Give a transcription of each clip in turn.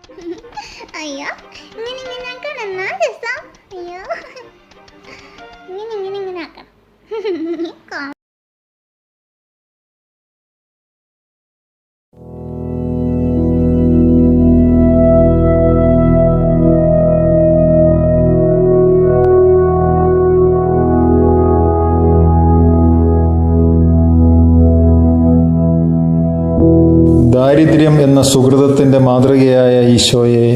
അയ്യോ, ഇങ്ങനെ ആക്കണം എന്നാ രസം. അയ്യോ, ഇങ്ങനെ ആക്കണം. ദാരിദ്ര്യം എന്ന സുഹൃതത്തിൻ്റെ മാതൃകയായ ഈശോയെ,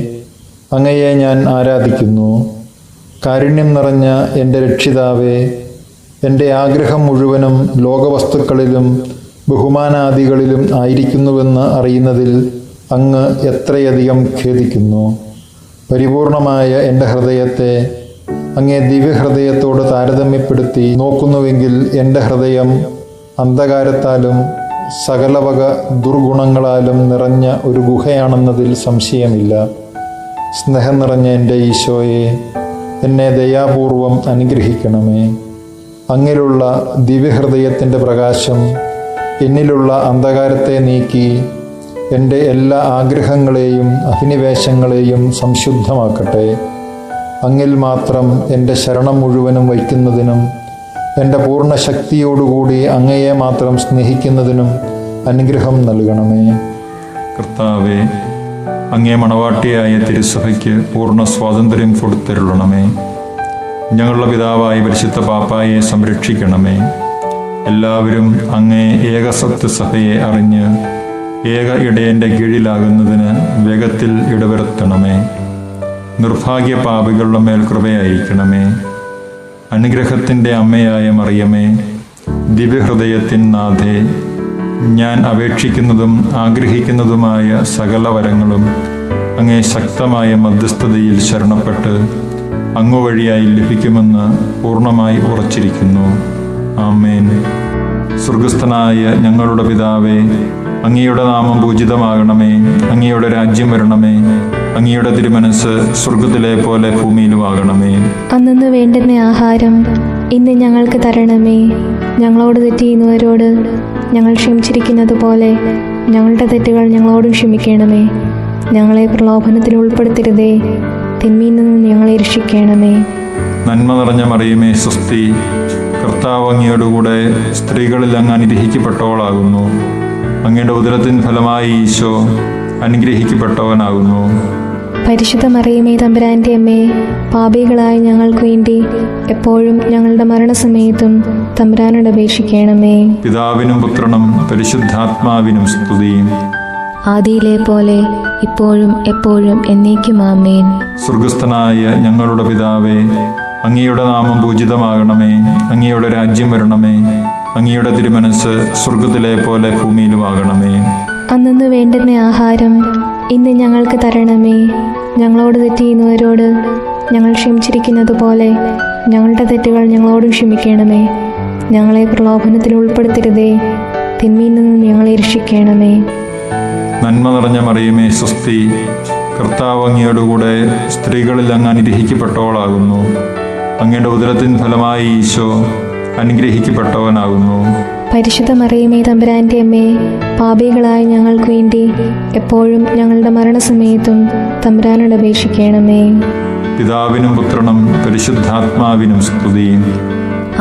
അങ്ങയെ ഞാൻ ആരാധിക്കുന്നു. കാരുണ്യം നിറഞ്ഞ എൻ്റെ രക്ഷിതാവേ, എൻ്റെ ആഗ്രഹം മുഴുവനും ലോകവസ്തുക്കളിലും ബഹുമാനാദികളിലും ആയിരിക്കുന്നുവെന്ന് അറിയുന്നതിൽ അങ്ങ് എത്രയധികം ഖേദിക്കുന്നു. പരിപൂർണമായ എൻ്റെ ഹൃദയത്തെ അങ്ങേ ദിവ്യഹൃദയത്തോട് താരതമ്യപ്പെടുത്തി നോക്കുന്നുവെങ്കിൽ എൻ്റെ ഹൃദയം അന്ധകാരത്താലും സകലവക ദുർഗുണങ്ങളാലും നിറഞ്ഞ ഒരു ഗുഹയാണെന്നതിൽ സംശയമില്ല. സ്നേഹം നിറഞ്ഞ എൻ്റെ ഈശോയെ, എന്നെ ദയാപൂർവം അനുഗ്രഹിക്കണമേ. അങ്ങിലുള്ള ദിവ്യഹൃദയത്തിൻ്റെ പ്രകാശം എന്നിലുള്ള അന്ധകാരത്തെ നീക്കി എൻ്റെ എല്ലാ ആഗ്രഹങ്ങളെയും അഭിനിവേശങ്ങളെയും സംശുദ്ധമാക്കട്ടെ. അങ്ങിൽ മാത്രം എൻ്റെ ശരണം മുഴുവനും വയ്ക്കുന്നതിനും എൻ്റെ പൂർണ്ണ ശക്തിയോടുകൂടി അങ്ങയെ മാത്രം സ്നേഹിക്കുന്നതിനും അനുഗ്രഹം നൽകണമേ. കർത്താവേ, അങ്ങേ മണവാട്ടിയായ തിരുസഭയ്ക്ക് പൂർണ്ണ സ്വാതന്ത്ര്യം കൊടുത്തരുളണമേ. ഞങ്ങളുടെ പിതാവായ പരിശുദ്ധ പാപ്പായെ സംരക്ഷിക്കണമേ. എല്ലാവരും അങ്ങേ ഏകസത്യസഭയെ അറിഞ്ഞ് ഏക ഇടയൻ്റെ കീഴിലാകുന്നതിന് വേഗത്തിൽ ഇടവരുത്തണമേ. നിർഭാഗ്യ പാപികളുടെ മേൽ കൃപയായിരിക്കണമേ. അനുഗ്രഹത്തിൻ്റെ അമ്മയായ മറിയമേ, ദിവ്യഹൃദയത്തിൻ നാഥേ, ഞാൻ അപേക്ഷിക്കുന്നതും ആഗ്രഹിക്കുന്നതുമായ സകല വരങ്ങളും അങ്ങേ ശക്തമായ മധ്യസ്ഥതയിൽ ശരണപ്പെട്ട് അങ്ങ് വഴിയായി ലഭിക്കുമെന്ന് പൂർണ്ണമായി ഉറച്ചിരിക്കുന്നു. ആമേൻ. സ്വർഗസ്ഥനായ ഞങ്ങളുടെ പിതാവേ, അങ്ങയുടെ നാമം പൂജിതമാകണമേ. അങ്ങയുടെ രാജ്യം വരണമേ. അങ്ങയുടെ തിരുമനസ് സ്വർഗത്തിലെ പോലെ ഭൂമിയിലുമാകണമേ. അന്നു വേണ്ടുന്ന ആഹാരം ഇന്ന് ഞങ്ങൾക്ക് തരണമേ. ഞങ്ങളോട് തെറ്റ് ചെയ്യുന്നവരോട് ഞങ്ങൾ ക്ഷമിച്ചിരിക്കുന്നത് പോലെ ഞങ്ങളുടെ തെറ്റുകൾ ഞങ്ങളോടും ക്ഷമിക്കണമേ. ഞങ്ങളെ പ്രലോഭനത്തിൽ ഉൾപ്പെടുത്തരുതേ, തിന്മയിൽ നിന്ന് ഞങ്ങളെ രക്ഷിക്കണമേ. നന്മ നിറഞ്ഞ മറിയമേ, സ്വസ്തി. കർത്താവ് അങ്ങയോടുകൂടെ സ്ത്രീകളിൽ അങ്ങ് അനുഗ്രഹിക്കപ്പെട്ടവളാകുന്നു. അങ്ങയുടെ ഉദരത്തിൻ ഫലമായി ഈശോ അനുഗ്രഹിക്കപ്പെട്ടവനാകുന്നു. പരിശുദ്ധ മറിയമേ, തമ്പുരാന്റെ അമ്മേ, പാപികളായ ഞങ്ങൾക്ക് വേണ്ടി എപ്പോഴും ഞങ്ങളുടെ മരണസമയത്തും തമ്പുരാനോട് അപേക്ഷിക്കണമേ. പിതാവിനും പുത്രനും പരിശുദ്ധാത്മാവിനും സ്തുതി. ആദിയിലെ പോലെ ഇപ്പോഴും എപ്പോഴും എന്നേക്കും ആമേൻ. സ്വർഗസ്ഥനായ ഞങ്ങളുടെ പിതാവേ, അങ്ങയുടെ നാമം പൂജിതമാകണമേ. അങ്ങയുടെ രാജ്യം വരണമേ. അങ്ങയുടെ തിരുമനസ് സ്വർഗത്തിലെ പോലെ ഭൂമിയിലുമാകണമേ. അന്നു വേണ്ടുന്ന ആഹാരം ഇന്ന് ഞങ്ങൾക്ക് തരണമേ. ഞങ്ങളോട് തെറ്റ് ചെയ്യുന്നവരോട് ഞങ്ങൾ ക്ഷമിച്ചിരിക്കുന്നത് പോലെ ഞങ്ങളുടെ തെറ്റുകൾ ഞങ്ങളോടും ക്ഷമിക്കണമേ. ഞങ്ങളെ പ്രലോഭനത്തിൽ ഉൾപ്പെടുത്തരുതേ, തിന്മയിൽ നിന്ന് ഞങ്ങളെ രക്ഷിക്കണമേ. നന്മ നിറഞ്ഞ മറിയമേ, സ്വസ്തി. കർത്താവ് അങ്ങയോടുകൂടെ സ്ത്രീകളിൽ അങ്ങ് അനുഗ്രഹിക്കപ്പെട്ടവളാകുന്നു. അങ്ങയുടെ ഉദരത്തിൻ ഫലമായി ഈശോ അനുഗ്രഹിക്കപ്പെട്ടവനാകുന്നു. പരിശുദ്ധ മറിയമേ, തമ്പുരാന്റെ അമ്മേ, പാപികളായ ഞങ്ങൾക്ക് വേണ്ടി എപ്പോഴും ഞങ്ങളുടെ മരണസമയത്തും തമ്പുരാനോട് അപേക്ഷിക്കണമേ. പിതാവിനും പുത്രനും പരിശുദ്ധാത്മാവിനും സ്തുതി.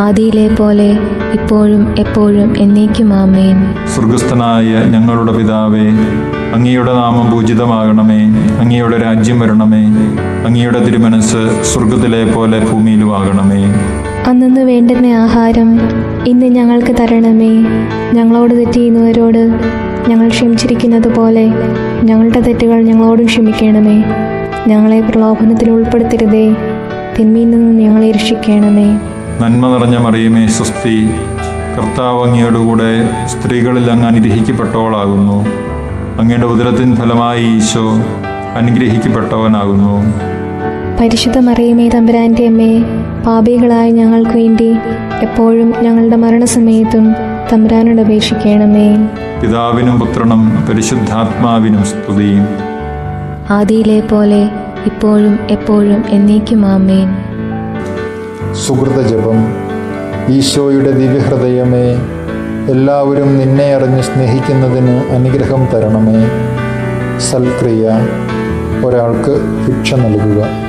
ആദിയിലെ പോലെ ഇപ്പോഴും എപ്പോഴും എന്നേക്കും ആമേൻ. സ്വർഗസ്ഥനായ ഞങ്ങളുടെ പിതാവേ, അങ്ങയുടെ നാമം പൂജിതമാകണമേ. അങ്ങയുടെ രാജ്യം വരണമേ. അങ്ങയുടെ തിരുമനസ് സ്വർഗത്തിലെ പോലെ ഭൂമിയിലുമാകണമേ. അന്നു വേണ്ടുന്ന ആഹാരം ഇന്ന് ഞങ്ങൾക്ക് തരണമേ. ഞങ്ങളോട് തെറ്റ് ചെയ്യുന്നവരോട് ഞങ്ങൾ ക്ഷമിച്ചിരിക്കുന്നത് പോലെ ഞങ്ങളുടെ തെറ്റുകൾ ഞങ്ങളോടും ക്ഷമിക്കണമേ. ഞങ്ങളെ പ്രലോഭനത്തിൽ ഉൾപ്പെടുത്തരുതേ, തിന്മയിൽ നിന്ന് ഞങ്ങളെ രക്ഷിക്കണമേ. നന്മ നിറഞ്ഞ മറിയമേ, സ്വസ്തി. കർത്താവ് അങ്ങയോടുകൂടെ സ്ത്രീകളിൽ അങ്ങ് അനുഗ്രഹിക്കപ്പെട്ടവളാകുന്നു. അങ്ങയുടെ ഉദരത്തിൻ ഫലമായി ഈശോ അനുഗ്രഹിക്കപ്പെട്ടവനാകുന്നു. പരിശുദ്ധ മറിയമേ, തമ്പുരാന്റെ അമ്മേ, പാപികളായ ഞങ്ങൾക്ക് വേണ്ടി എപ്പോഴും ഞങ്ങളുടെ മരണസമയത്തും തമ്പുരാനോട് അപേക്ഷിക്കണമേ. പിതാവിനും പുത്രനും പരിശുദ്ധാത്മാവിനും സ്തുതി. ആദിയിലെ പോലെ ഇപ്പോഴും എപ്പോഴും എന്നേക്കും ആമേൻ. സുഹൃത ജപം. ഈശോയുടെ ദിവ്യഹൃദയമേ, എല്ലാവരും നിന്നെ അറിഞ്ഞ് സ്നേഹിക്കുന്നതിന് അനുഗ്രഹം തരണമേ. സൽക്രിയ. ഒരാൾക്ക് ഭിക്ഷ നൽകുക.